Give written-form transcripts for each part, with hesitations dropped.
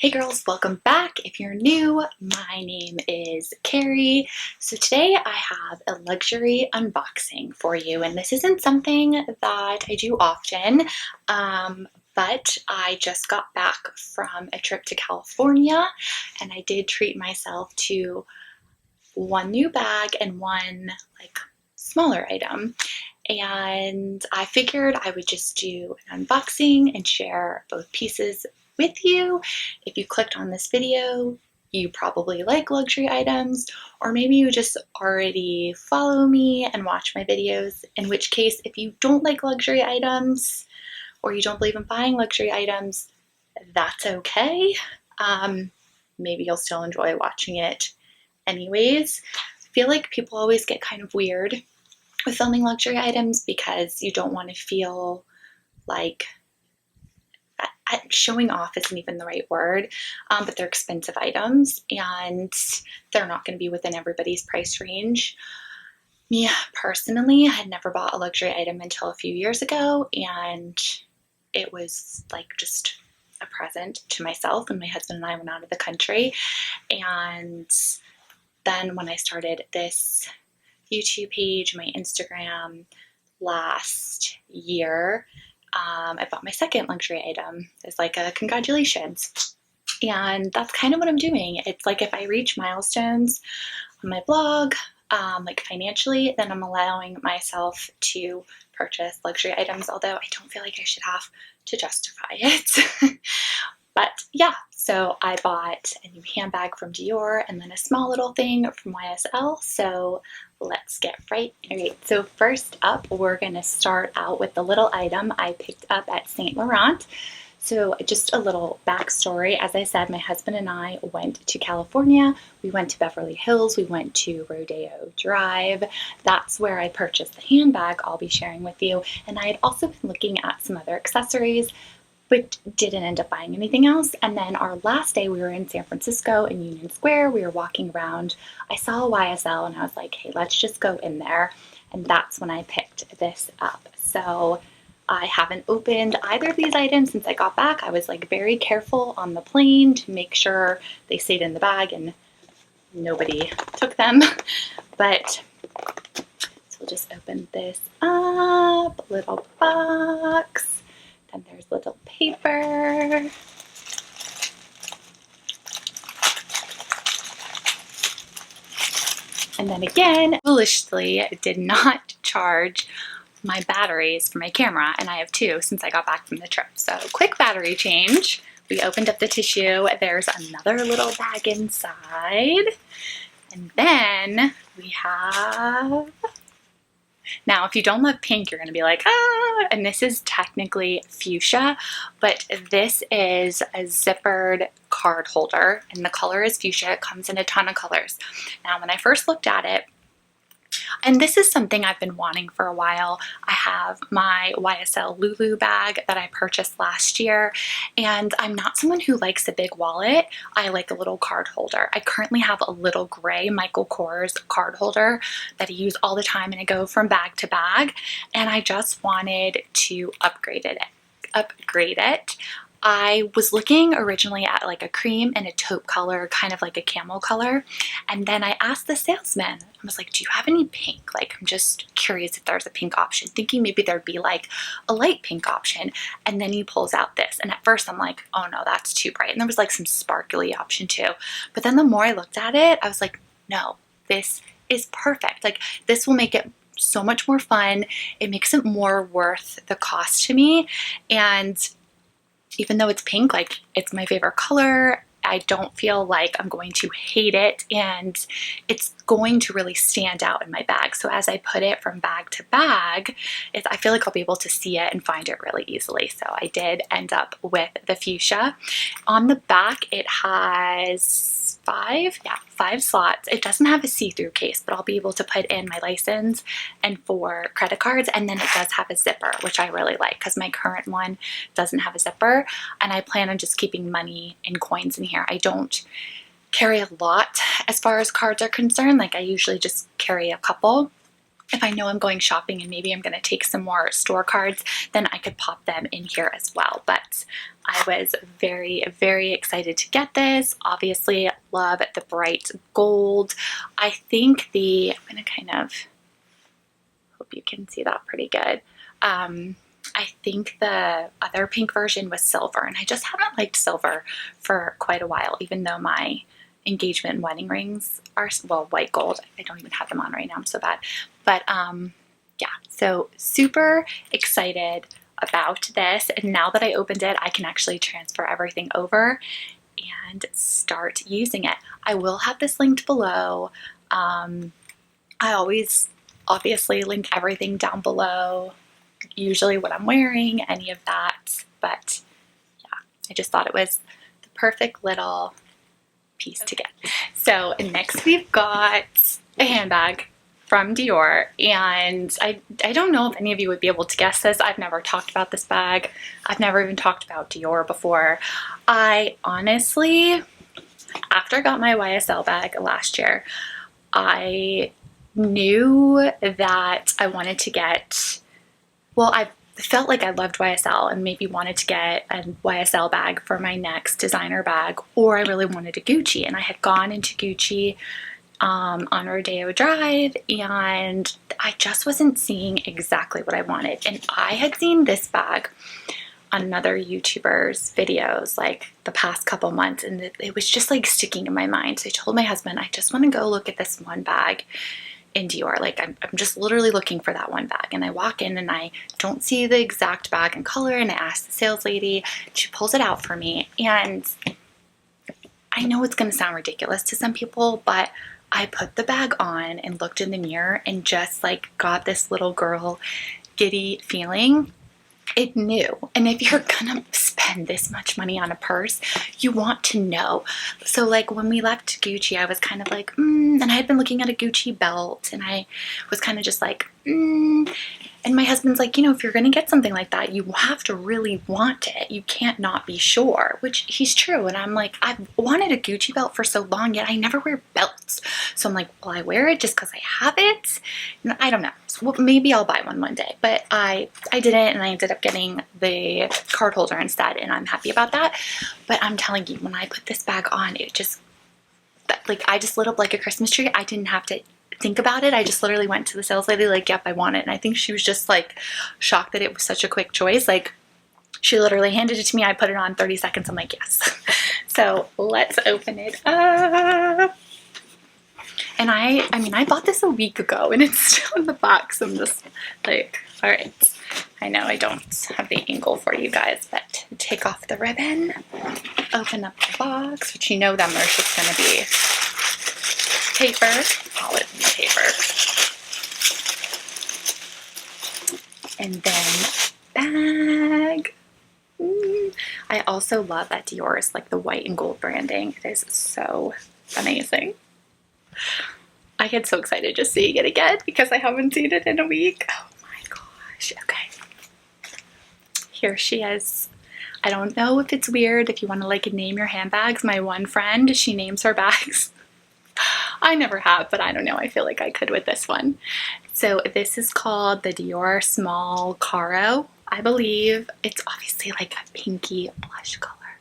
Hey girls, welcome back. If you're new, my name is Carrie. So today I have a luxury unboxing for you, and this isn't something that I do often, but I just got back from a trip to California, and I did treat myself to one new bag and one smaller item. And I figured I would just do an unboxing and share both pieces with you. If you clicked on this video, you probably like luxury items, or maybe you just already follow me and watch my videos, in which case, if you don't like luxury items or you don't believe in buying luxury items, that's okay. Maybe you'll still enjoy watching it anyways. I feel like people always get kind of weird with filming luxury items because you don't want to feel like showing off isn't even the right word, but they're expensive items and they're not going to be within everybody's price range. Me personally, I had never bought a luxury item until a few years ago, and it was like just a present to myself when my husband and I went out of the country. And then when I started this YouTube page, my Instagram last year, I bought my second luxury item. It's like a congratulations. And that's kind of what I'm doing. It's like if I reach milestones on my blog, like financially, then I'm allowing myself to purchase luxury items, although I don't feel like I should have to justify it. But yeah, so I bought a new handbag from Dior and then a small little thing from YSL. So let's get right. All right, so first up, we're gonna start out with the little item I picked up at St. Laurent. So just a little backstory. As I said, my husband and I went to California. We went to Beverly Hills. We went to Rodeo Drive. That's where I purchased the handbag I'll be sharing with you. And I had also been looking at some other accessories, but didn't end up buying anything else. And then our last day, we were in San Francisco in Union Square. We were walking around. I saw a YSL and I was like, hey, let's just go in there. And that's when I picked this up. So I haven't opened either of these items since I got back. I was like very careful on the plane to make sure they stayed in the bag and nobody took them. But so we'll just open this up, little box. And there's little paper. And then again, foolishly, I did not charge my batteries for my camera, and I have two since I got back from the trip. So quick battery change. We opened up the tissue. There's another little bag inside. And then we have... Now, if you don't love pink, you're going to be like, ah, and this is technically fuchsia, but this is a zippered card holder, and the color is fuchsia. It comes in a ton of colors. Now, when I first looked at it, and this is something I've been wanting for a while. I have my YSL Lulu bag that I purchased last year, and I'm not someone who likes a big wallet. I like a little card holder. I currently have a little gray Michael Kors card holder that I use all the time, and I go from bag to bag, and I just wanted to upgrade it. I was looking originally at like a cream and a taupe color, kind of like a camel color. And then I asked the salesman, I was like, do you have any pink? Like, I'm just curious if there's a pink option, thinking maybe there'd be like a light pink option. And then he pulls out this. And at first I'm like, oh no, that's too bright. And there was like some sparkly option too. But then the more I looked at it, I was like, no, this is perfect. Like, this will make it so much more fun. It makes it more worth the cost to me. And even though it's pink, like, it's my favorite color, I don't feel like I'm going to hate it, and it's going to really stand out in my bag. So as I put it from bag to bag, I feel like I'll be able to see it and find it really easily. So I did end up with the fuchsia. On the back, it has five slots. It doesn't have a see-through case, but I'll be able to put in my license and 4 credit cards. And then it does have a zipper, which I really like because my current one doesn't have a zipper. And I plan on just keeping money and coins in here. I don't carry a lot as far as cards are concerned. Like, I usually just carry a couple. if I know I'm going shopping and maybe I'm going to take some more store cards, then I could pop them in here as well. But I was very, very excited to get this. Obviously, love the bright gold. I think I'm going to kind of, hope you can see that pretty good. I think the other pink version was silver, and I just haven't liked silver for quite a while, even though my engagement and wedding rings are, well, white gold. I don't even have them on right now, I'm so bad. But yeah, so super excited about this. And now that I opened it, I can actually transfer everything over and start using it. I will have this linked below. I always obviously link everything down below, usually what I'm wearing, any of that. But yeah, I just thought it was the perfect little piece to get. So next we've got a handbag from Dior, and I don't know if any of you would be able to guess this. I've never talked about this bag. I've never even talked about Dior before. I honestly, after I got my YSL bag last year, I knew that I wanted to get, well, I felt like I loved YSL and maybe wanted to get a YSL bag for my next designer bag, or I really wanted a Gucci. And I had gone into Gucci on Rodeo Drive, and I just wasn't seeing exactly what I wanted. And I had seen this bag on another YouTuber's videos like the past couple months, and it was just like sticking in my mind. So I told my husband, I just want to go look at this one bag in Dior. Like I'm just literally looking for that one bag. And I walk in and I don't see the exact bag and color, and I ask the sales lady, she pulls it out for me. And I know it's going to sound ridiculous to some people, but I put the bag on and looked in the mirror and just like got this little girl giddy feeling. It knew. And if you're gonna spend this much money on a purse, you want to know. So like when we left Gucci, I was kind of like, and I had been looking at a Gucci belt, and I was kind of just like, And my husband's like, if you're gonna get something like that, you have to really want it. You can't not be sure, which he's true. And I'm like, I've wanted a Gucci belt for so long, yet I never wear belts. So I'm like, well, I wear it just because I have it. And I don't know. So maybe I'll buy one day. But I didn't, and I ended up getting the card holder instead, and I'm happy about that. But I'm telling you, when I put this bag on, it just, like, I just lit up like a Christmas tree. I didn't have to think about it. I just literally went to the sales lady like, yep, I want it. And I think she was just like shocked that it was such a quick choice. Like she literally handed it to me. I put it on 30 seconds. I'm like, yes. So let's open it up. And I mean, I bought this a week ago and it's still in the box. I'm just like, all right. I know I don't have the angle for you guys, but take off the ribbon, open up the box, which them, there's just going to be paper, solid paper, and then bag. I also love that Dior is like the white and gold branding. It is so amazing. I get so excited just seeing it again because I haven't seen it in a week. Oh my gosh. Okay. Here she is. I don't know if it's weird if you want to like name your handbags. My one friend, she names her bags. I never have, but I don't know. I feel like I could with this one. So this is called the Dior Small Caro, I believe. It's obviously like a pinky blush color.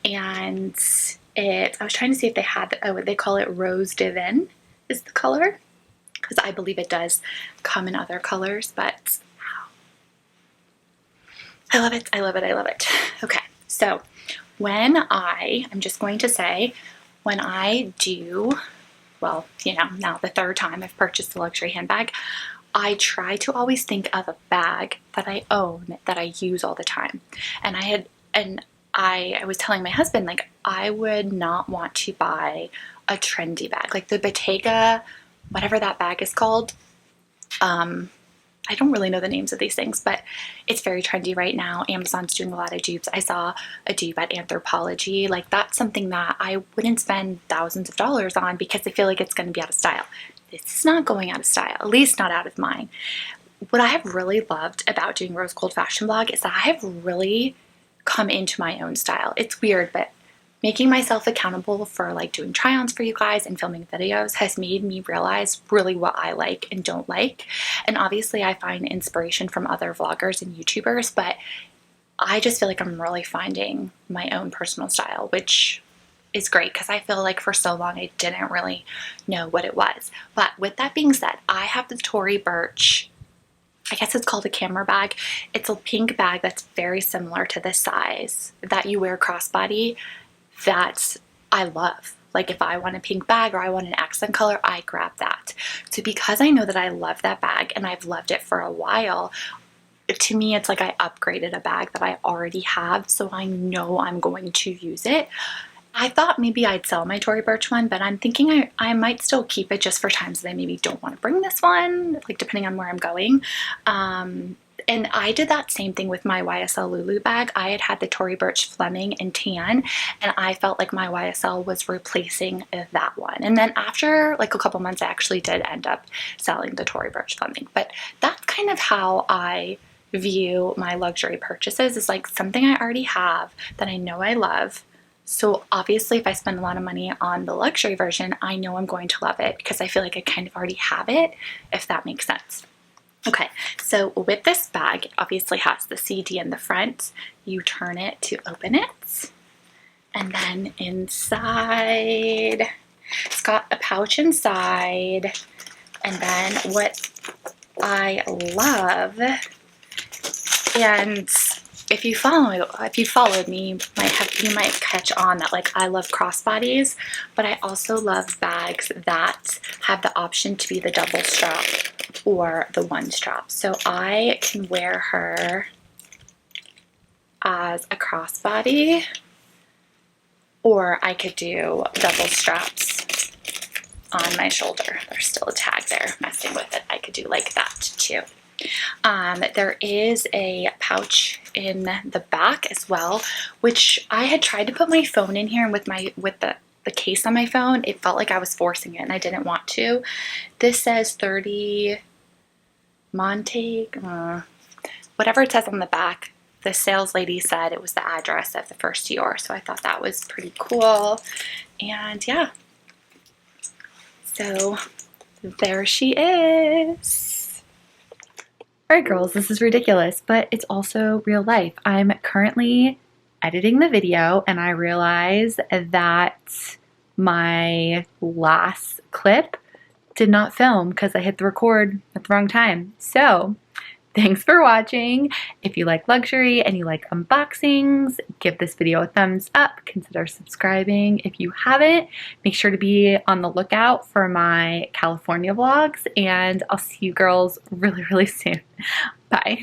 And I was trying to see if they had, they call it Rose Divin is the color, because I believe it does come in other colors, but I love it. I love it. I love it. Okay. So I'm just going to say, when I do, well, now the third time I've purchased a luxury handbag, I try to always think of a bag that I own, that I use all the time. And I was telling my husband, like, I would not want to buy a trendy bag, like the Bottega, whatever that bag is called. I don't really know the names of these things, but it's very trendy right now. Amazon's doing a lot of dupes. I saw a dupe at Anthropologie. Like, that's something that I wouldn't spend thousands of dollars on because I feel like it's going to be out of style. This is not going out of style, at least not out of mine. What I have really loved about doing Rose Gold Fashion Blog is that I have really come into my own style. It's weird, but making myself accountable for like doing try-ons for you guys and filming videos has made me realize really what I like and don't like. And obviously I find inspiration from other vloggers and YouTubers, but I just feel like I'm really finding my own personal style, which is great because I feel like for so long I didn't really know what it was. But with that being said, I have the Tory Burch, I guess it's called a camera bag. It's a pink bag that's very similar to this size that you wear crossbody that I love. Like if I want a pink bag or I want an accent color, I grab that. So because I know that I love that bag and I've loved it for a while, to me it's like I upgraded a bag that I already have, so I know I'm going to use it. I thought maybe I'd sell my Tory Burch one, but I'm thinking I might still keep it just for times that I maybe don't want to bring this one, like depending on where I'm going. And I did that same thing with my YSL Lulu bag. I had had the Tory Burch Fleming and tan, and I felt like my YSL was replacing that one. And then after like a couple months, I actually did end up selling the Tory Burch Fleming. But that's kind of how I view my luxury purchases, is like something I already have that I know I love. So obviously if I spend a lot of money on the luxury version, I know I'm going to love it because I feel like I kind of already have it, if that makes sense. Okay, so with this bag, it obviously has the CD in the front. You turn it to open it. And then inside, it's got a pouch inside. And then what I love, and if you followed me, you might catch on that like I love crossbodies, but I also love bags that have the option to be the double strap or the one strap. So I can wear her as a crossbody, or I could do double straps on my shoulder. There's still a tag there messing with it. I could do like that too. There is a pouch in the back as well, which I had tried to put my phone in here, and with the case on my phone, it felt like I was forcing it and I didn't want to. This says 30 Monte, whatever it says on the back. The sales lady said it was the address of the first Dior, so I thought that was pretty cool. And yeah, so there she is. Alright girls, this is ridiculous, but it's also real life. I'm currently editing the video and I realize that my last clip did not film because I hit the record at the wrong time. So thanks for watching. If you like luxury and you like unboxings, give this video a thumbs up. Consider subscribing if you haven't. Make sure to be on the lookout for my California vlogs, and I'll see you girls really, really soon. Bye.